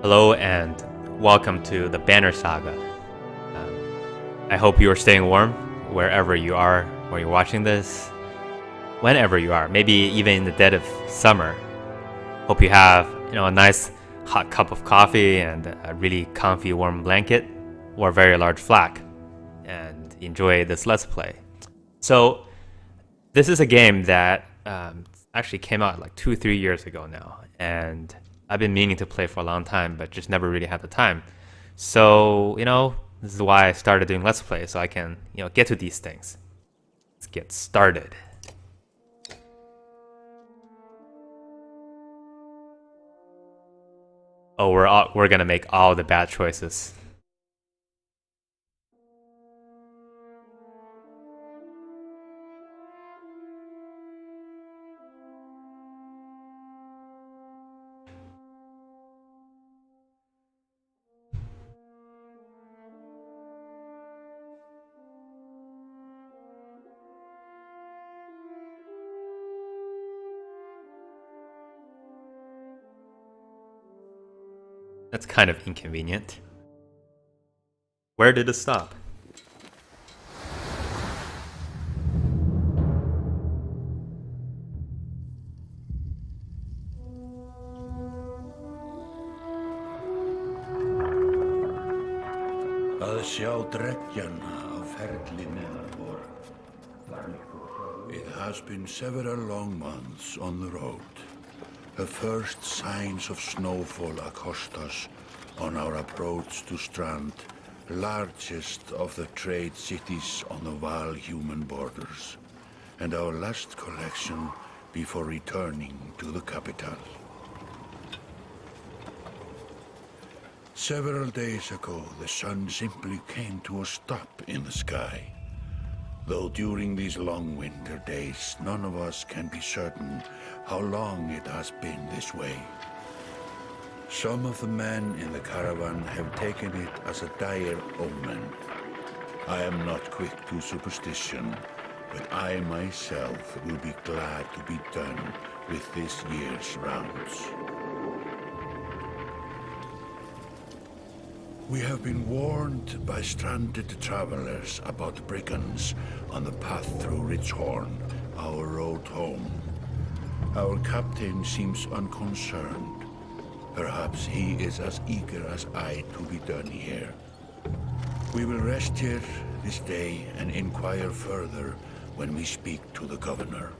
Hello and welcome to the Banner Saga. I hope you are staying warm wherever you are when you're watching this, whenever you are, maybe even in the dead of summer. Hope you have a nice hot cup of coffee and a really comfy warm blanket or a very large flask and enjoy this Let's Play. So this is a game that actually came out like 2-3 years ago now, and I've been meaning to play for a long time, but just never really had the time. So, this is why I started doing Let's Play, so I can, get to these things. Let's get started. Oh, we're gonna make all the bad choices. That's kind of inconvenient. Where did it stop? Að sjá dreggjana á ferli neðanbor. It has been several long months on the road. The first signs of snowfall accost us on our approach to Strand, largest of the trade cities on the Val-human borders, and our last collection before returning to the capital. Several days ago, the sun simply came to a stop in the sky. Though during these long winter days, none of us can be certain how long it has been this way. Some of the men in the caravan have taken it as a dire omen. I am not quick to superstition, but I myself will be glad to be done with this year's rounds. We have been warned by stranded travelers about brigands on the path through Ridgehorn, our road home. Our captain seems unconcerned. Perhaps he is as eager as I to be done here. We will rest here this day and inquire further when we speak to the governor.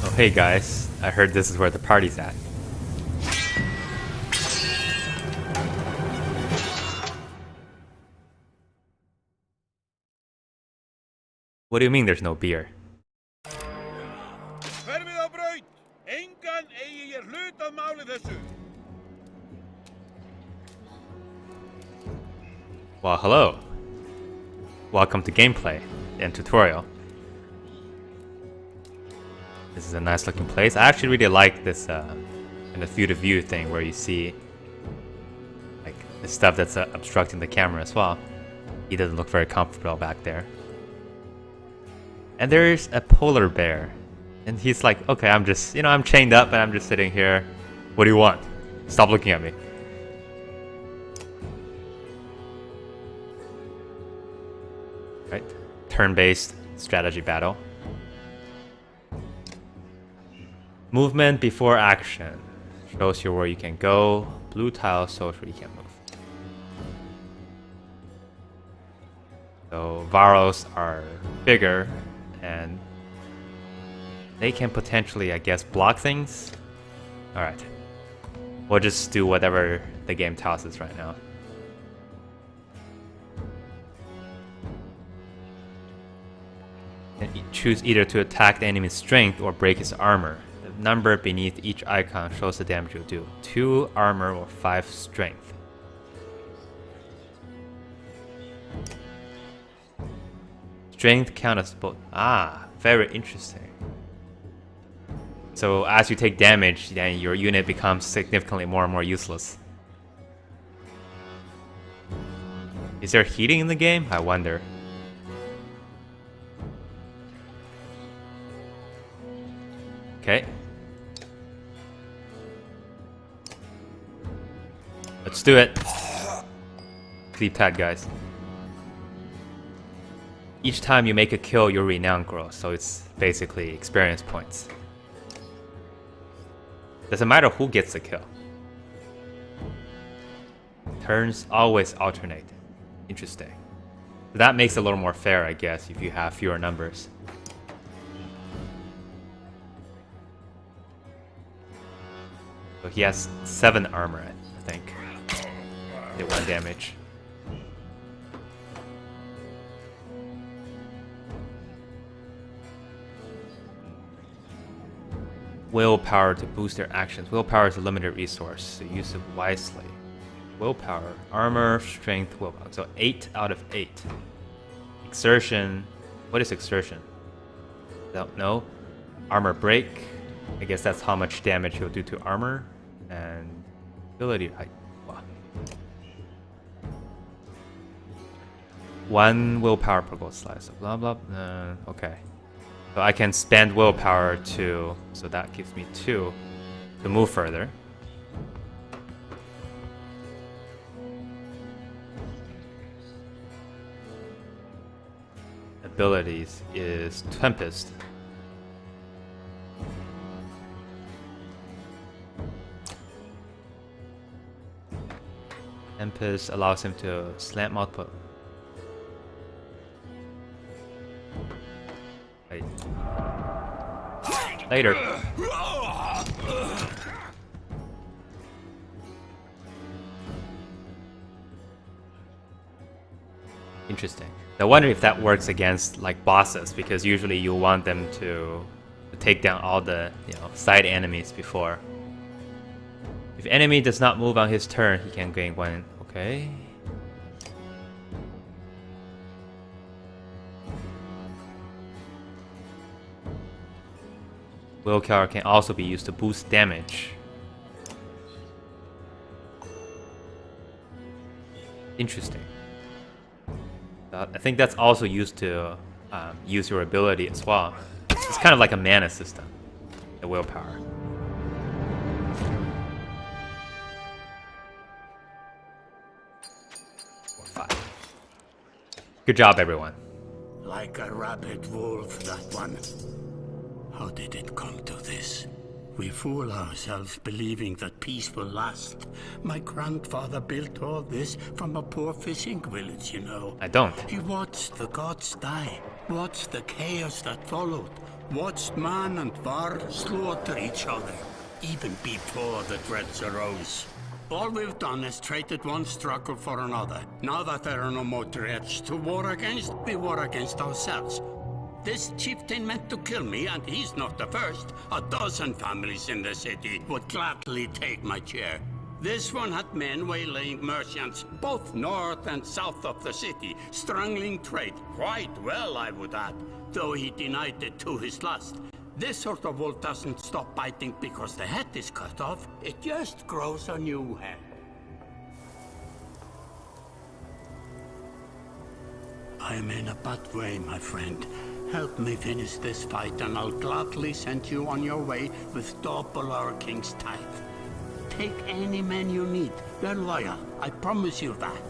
Oh, hey guys, I heard this is where the party's at. What do you mean there's no beer? Well, hello. Welcome to gameplay and tutorial. This is a nice looking place. I actually really like this in the field of view thing where you see like the stuff that's obstructing the camera as well. He doesn't look very comfortable back there. And there's a polar bear. And he's like, okay, I'm just, I'm chained up and I'm just sitting here. What do you want? Stop looking at me. Right, turn-based strategy battle. Movement before action. Shows you where you can go. Blue tile shows where you can move. So Varos are bigger and they can potentially, I guess, block things. Alright. We'll just do whatever the game tells us right now. And choose either to attack the enemy's strength or break his armor. The number beneath each icon shows the damage you'll do. 2 armor or 5 strength. Strength count as both. Ah, very interesting. So as you take damage, then your unit becomes significantly more and more useless. Is there heating in the game? I wonder. Okay. Let's do it. Sleep tight, guys. Each time you make a kill, your renown grows, so it's basically experience points. Doesn't matter who gets the kill. Turns always alternate. Interesting. That makes it a little more fair, I guess, if you have fewer numbers. So he has 7 armor, I think. Did 1 damage. Willpower to boost their actions. Willpower is a limited resource, so use it wisely. Willpower, armor, strength, willpower. So 8 out of 8. Exertion. What is exertion? Don't know. Armor break. I guess that's how much damage you'll do to armor. And ability. Wow. 1 willpower per gold slice. So blah blah. Okay. So I can spend willpower to. So that gives me 2 to move further. Abilities is Tempest. Tempest allows him to slant multiple. Wait. Later. Interesting. I wonder if that works against like bosses, because usually you want them to take down all the side enemies before. If enemy does not move on his turn, he can gain 1. Okay. Willpower can also be used to boost damage. Interesting. I think that's also used to use your ability as well. It's kind of like a mana system, the willpower. Or 5. Good job, everyone. Like a rabid wolf, that one. How did it come to this? We fool ourselves believing that peace will last. My grandfather built all this from a poor fishing village, you know. I don't. He watched the gods die, watched the chaos that followed, watched man and var slaughter each other, even before the dreads arose. All we've done is traded one struggle for another. Now that there are no more dreads to war against, we war against ourselves. This chieftain meant to kill me, and he's not the first. A dozen families in the city would gladly take my chair. This one had men waylaying merchants, both north and south of the city, strangling trade, quite well, I would add, though he denied it to his last. This sort of wolf doesn't stop biting because the head is cut off. It just grows a new head. I'm in a bad way, my friend. Help me finish this fight, and I'll gladly send you on your way with double our king's tithe. Take any men you need. They're loyal, I promise you that.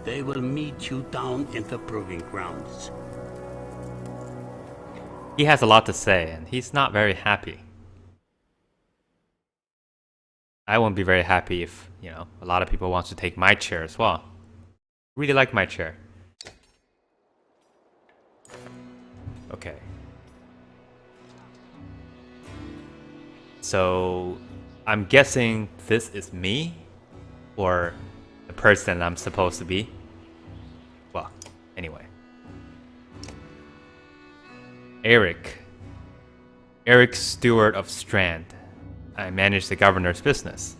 They will meet you down in the proving grounds. He has a lot to say, and he's not very happy. I won't be very happy if, a lot of people want to take my chair as well. Really like my chair. Okay. So, I'm guessing this is me? Or the person I'm supposed to be? Well, anyway. Eric, Steward of Strand. I manage the governor's business.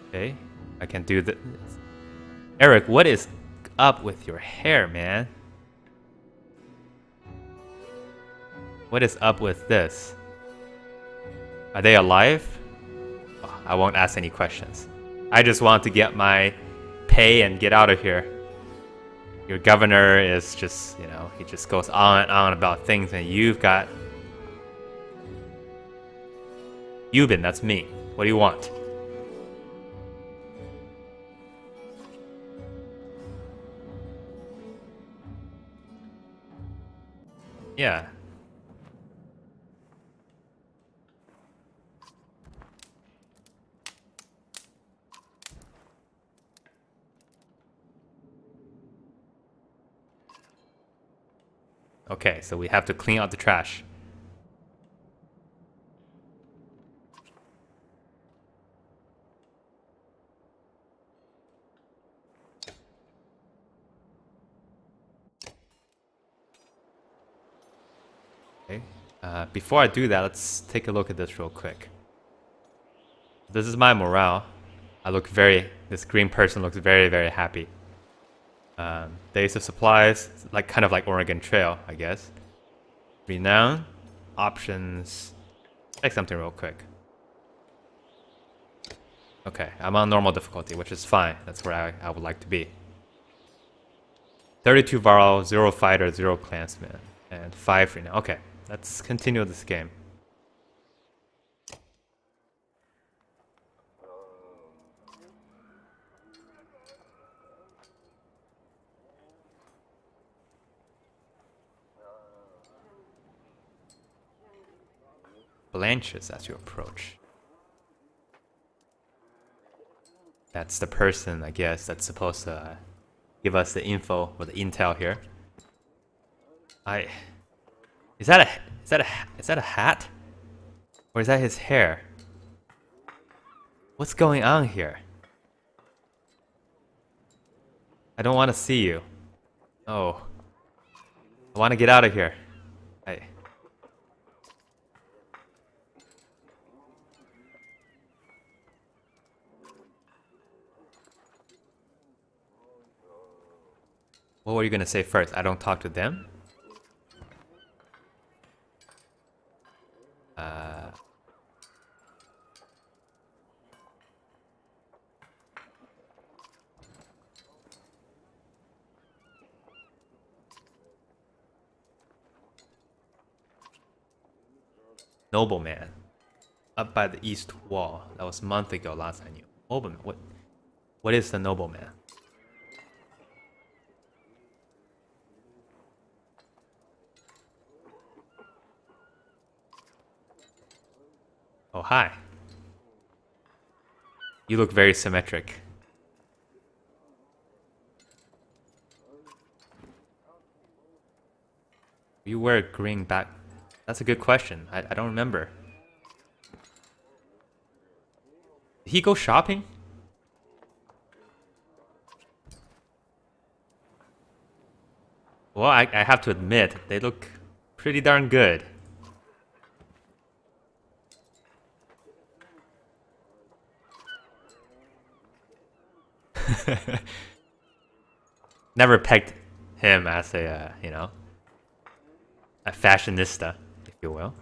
Okay, I can do this. Eric, what is up with your hair, man? What is up with this? Are they alive? Oh, I won't ask any questions. I just want to get my pay and get out of here. Your governor is just, you know, he just goes on and on about things, and you've got... Euban, that's me. What do you want? Yeah. Okay, so we have to clean out the trash. Okay. Before I do that, let's take a look at this real quick. This is my morale. This green person looks very, very happy. Days of supplies, like kind of like Oregon Trail, I guess. Renown, options. Check something real quick. Okay, I'm on normal difficulty, which is fine. That's where I would like to be. 32 Varl, 0 fighter, 0 clansman, and 5 renown. Okay, let's continue this game. Blanches as you approach. That's the person, I guess, that's supposed to give us the info or the intel here. Is that a hat? Or is that his hair? What's going on here? I don't want to see you. Oh. I want to get out of here. What were you gonna say first? I don't talk to them? Nobleman. Up by the east wall. That was a month ago last I knew. Nobleman. What is the nobleman? Oh, hi. You look very symmetric. You wear a green back. That's a good question. I don't remember. Did he go shopping? Well, I have to admit, they look pretty darn good. Never pegged him as a, you know, a fashionista, if you will.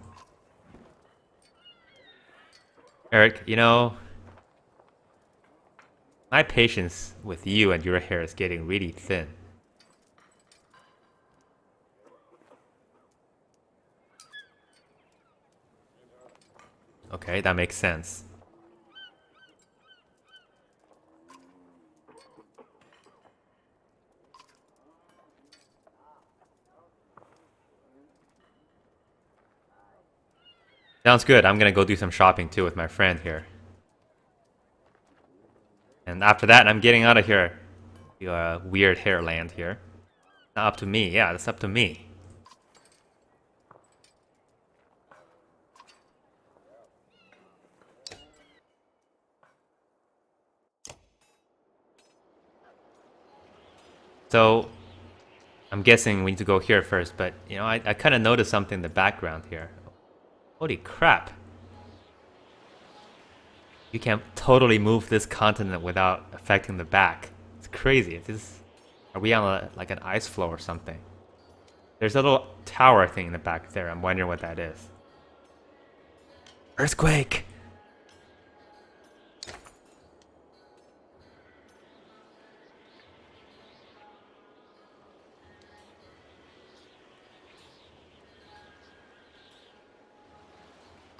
Eric, you know, my patience with you and your hair is getting really thin. Okay, that makes sense. Sounds good. I'm gonna go do some shopping too with my friend here. And after that, I'm getting out of here. Your weird hair land here. Not up to me. Yeah, that's up to me. So, I'm guessing we need to go here first, but you know, I kind of noticed something in the background here. Holy crap. You can totally move this continent without affecting the back. It's crazy. Are we on like an ice floe or something? There's a little tower thing in the back there. I'm wondering what that is. Earthquake!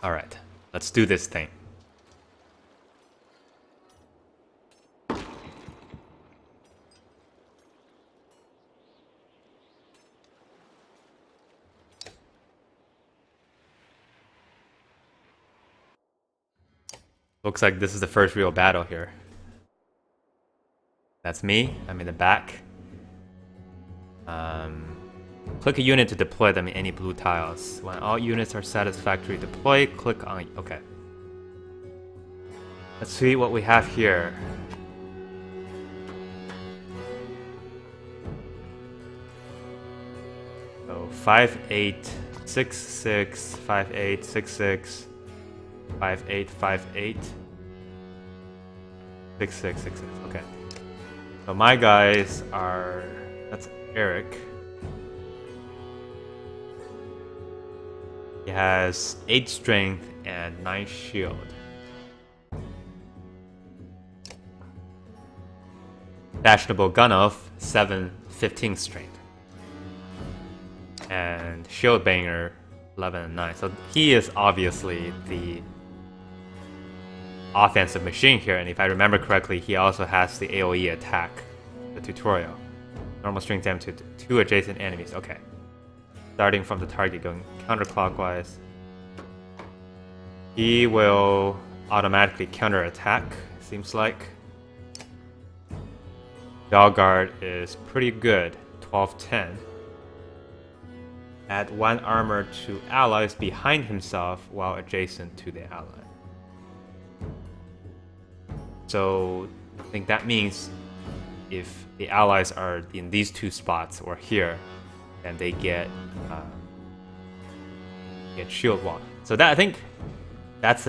Alright, let's do this thing. Looks like this is the first real battle here. That's me. I'm in the back. Click a unit to deploy them in any blue tiles. When all units are satisfactorily deployed, click on... Okay. Let's see what we have here. So 5, 8, 6, 6, 5, 8, 6, 6, 5, 8, 5, 8, 6, 6, 6, 6. Okay. So my guys are... That's Eric. He has 8 strength and 9 shield. Fashionable Gunoff, 7, 15 strength. And Shield Banger, 11 and 9. So he is obviously the offensive machine here, and if I remember correctly, he also has the AoE attack, the tutorial. Normal strength damage to 2 adjacent enemies. Okay. Starting from the target, going counterclockwise. He will automatically counterattack, seems like. Dog Guard is pretty good, 12-10. Add 1 armor to allies behind himself while adjacent to the ally. So I think that means if the allies are in these 2 spots or here, then they get shield wall. So that I think that's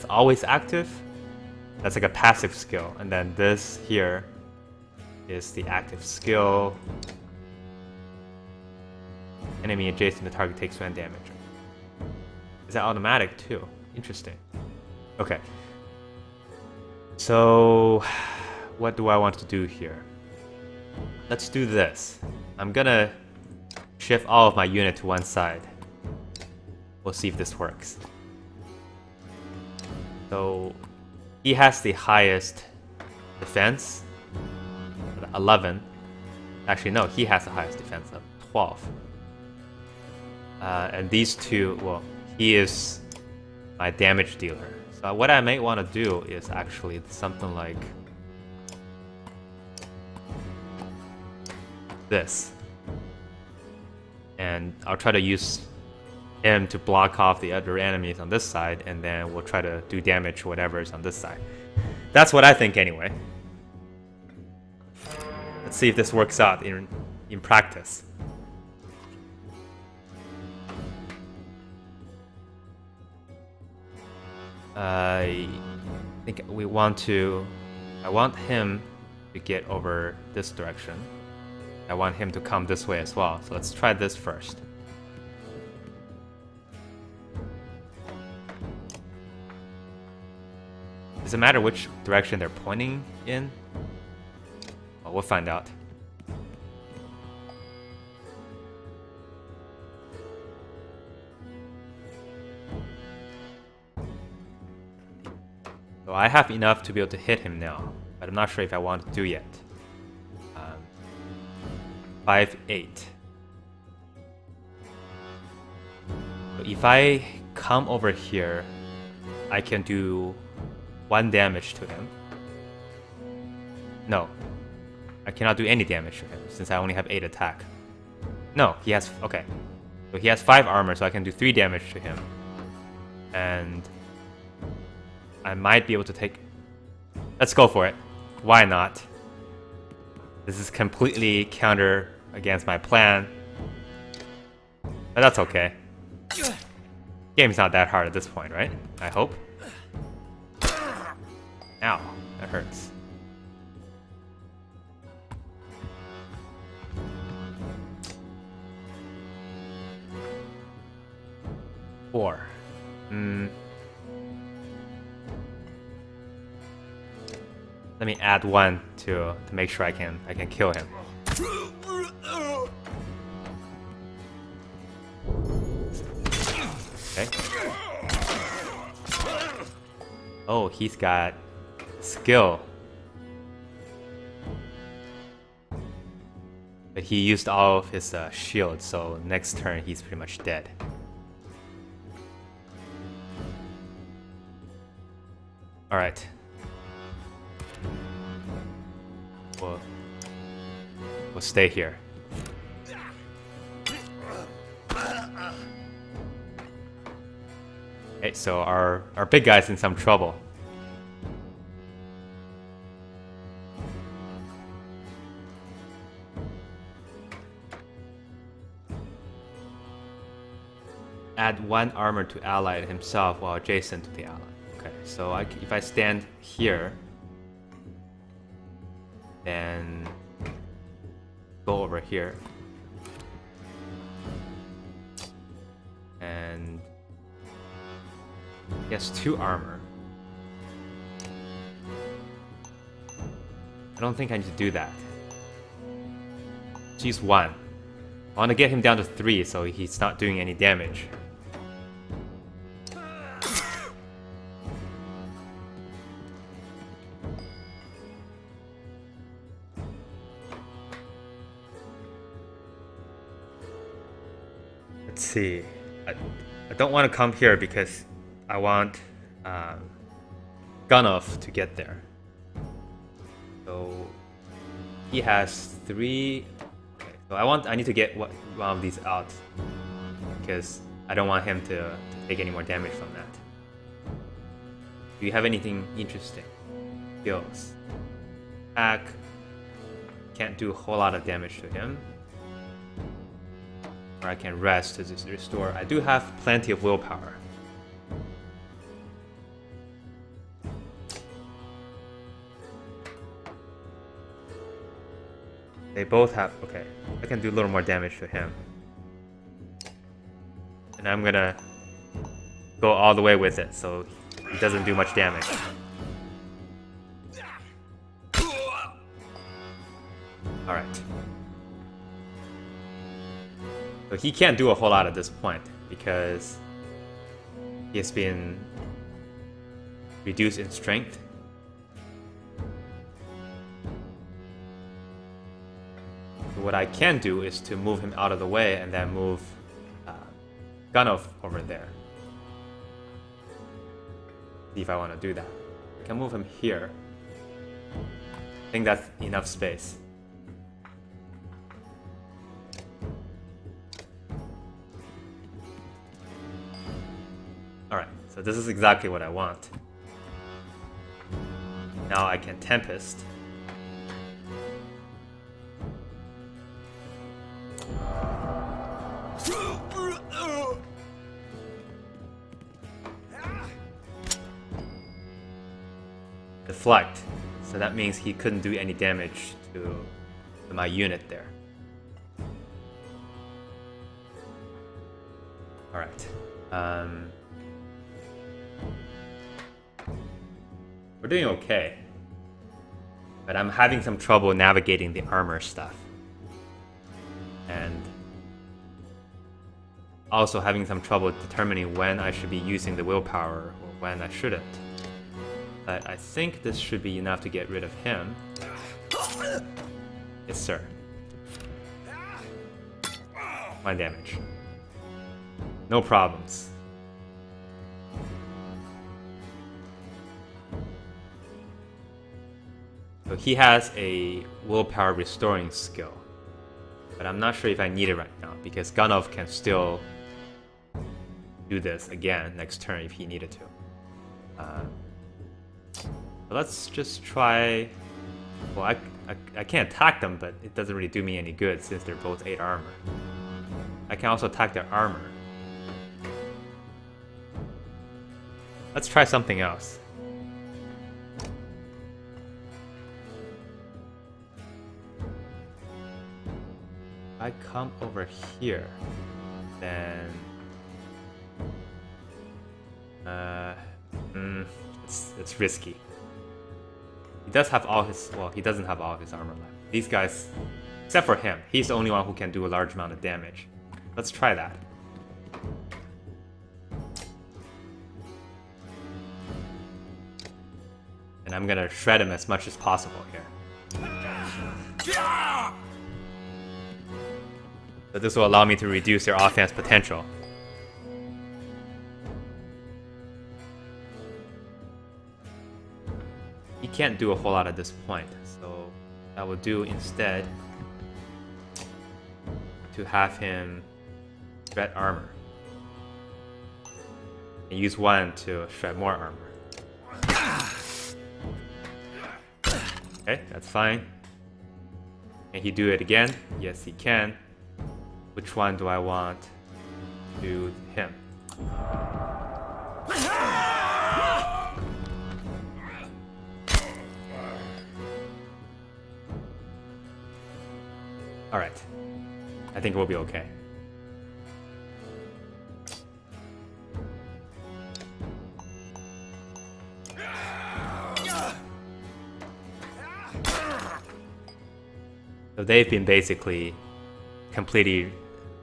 always active. That's like a passive skill, and then this here is the active skill. Enemy adjacent to target takes 1 damage. Is that automatic too? Interesting. Okay. So what do I want to do here? Let's do this. I'm gonna shift all of my unit to one side. We'll see if this works. So he has the highest defense, 11. Actually, no, he has the highest defense of 12. And these 2, well, he is my damage dealer. So what I may want to do is actually something like this. And I'll try to use him to block off the other enemies on this side, and then we'll try to do damage to whatever is on this side. That's what I think anyway. Let's see if this works out in practice. I think I want him to get over this direction. I want him to come this way as well. So let's try this first. Does it matter which direction they're pointing in? Well, we'll find out. So I have enough to be able to hit him now, but I'm not sure if I want to do yet. 5, 8. So if I come over here, I can do 1 damage to him. No, I cannot do any damage to him since I only have 8 attack. No, he has, okay. So he has 5 armor, so I can do 3 damage to him. And I might be able to take... Let's go for it. Why not? This is completely counter against my plan. But that's okay. Game's not that hard at this point, right? I hope. Ow, that hurts. Four. Let me add one to make sure I can kill him. Okay. Oh, he's got skill. But he used all of his shield, so next turn he's pretty much dead. Alright. We'll stay here. Okay, so our big guy's in some trouble. Add 1 armor to ally himself while adjacent to the ally. Okay, so if I stand here, then go over here. And he has 2 armor. I don't think I need to do that. She's 1. I want to get him down to 3 so he's not doing any damage. Let's see. I don't want to come here because I want Gunnulf to get there. So he has 3. Okay, so I need to get one of these out because I don't want him to take any more damage from that. Do you have anything interesting? Skills. Attack. Can't do a whole lot of damage to him. Or I can rest to just restore. I do have plenty of willpower. They both have... Okay, I can do a little more damage to him. And I'm gonna go all the way with it, so he doesn't do much damage. Alright. So he can't do a whole lot at this point, because he has been reduced in strength. So what I can do is to move him out of the way and then move Gunnulf over there. See if I want to do that. I can move him here. I think that's enough space. Alright, so this is exactly what I want. Now I can Tempest. Deflect. So that means he couldn't do any damage to my unit there. Alright. We're doing okay. But I'm having some trouble navigating the armor stuff. And also having some trouble determining when I should be using the willpower or when I shouldn't. But I think this should be enough to get rid of him. Yes, sir. 1 damage. No problems. So he has a willpower restoring skill. But I'm not sure if I need it right now, because Gunnulf can still do this again next turn if he needed to. Let's just try... Well, I can't attack them, but it doesn't really do me any good since they're both 8 armor. I can also attack their armor. Let's try something else. I come over here, then it's risky. He does have all his, well, he doesn't have all of his armor left. These guys, except for him, he's the only one who can do a large amount of damage. Let's try that. And I'm gonna shred him as much as possible here. So this will allow me to reduce their offense potential. He can't do a whole lot at this point, so I will do instead to have him shred armor. And use one to shred more armor. Okay, that's fine. Can he do it again? Yes, he can. Which one do I want to do him? Alright. I think we'll be okay. So they've been basically completely,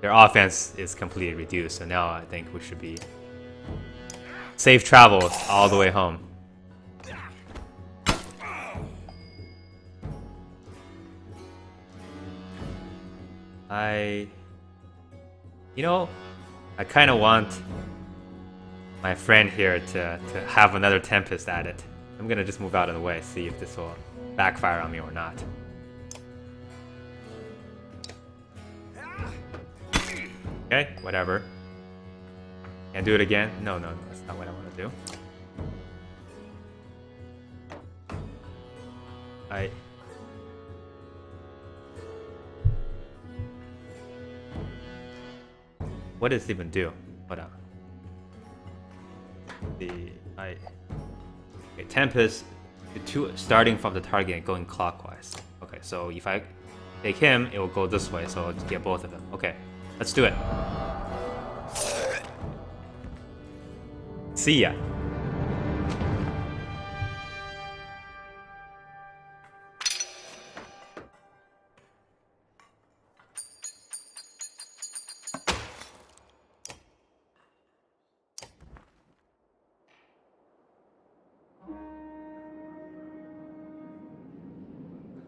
their offense is completely reduced, so now I think we should be safe travels all the way home. I kind of want my friend here to have another Tempest at it. I'm gonna just move out of the way, see if this will backfire on me or not. Okay, whatever. Can't do it again? No, that's not what I want to do. What does it even do? Hold on. Okay, Tempest, the two starting from the target and going clockwise. Okay, so if I take him, it will go this way, so I'll just get both of them. Okay, let's do it. See ya.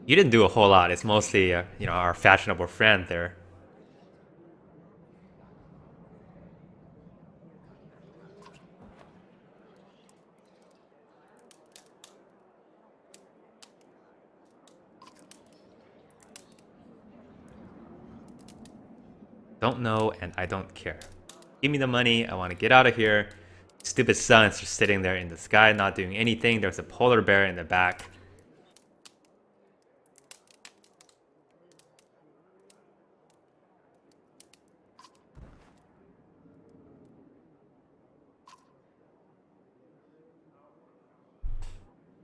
You didn't do a whole lot. It's mostly, our fashionable friend there. Don't know, and I don't care. Give me the money. I want to get out of here. Stupid sun is just sitting there in the sky, not doing anything. There's a polar bear in the back.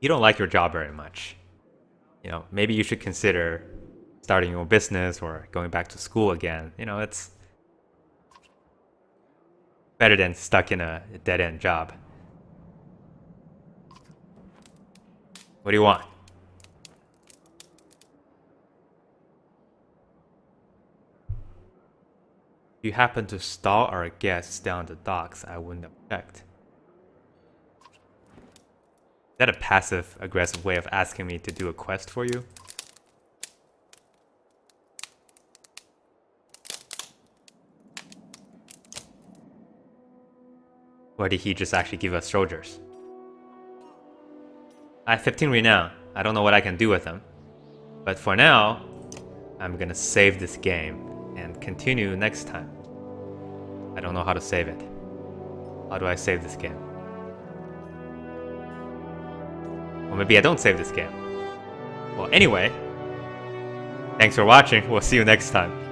You don't like your job very much. Maybe you should consider starting your own business or going back to school again. It's better than stuck in a dead-end job. What do you want? If you happen to stall our guests down the docks, I wouldn't object. Is that a passive-aggressive way of asking me to do a quest for you? Or did he just actually give us soldiers? I have 15 renown. I don't know what I can do with them. But for now, I'm gonna save this game and continue next time. I don't know how to save it. How do I save this game? Or maybe I don't save this game. Well, anyway, thanks for watching. We'll see you next time.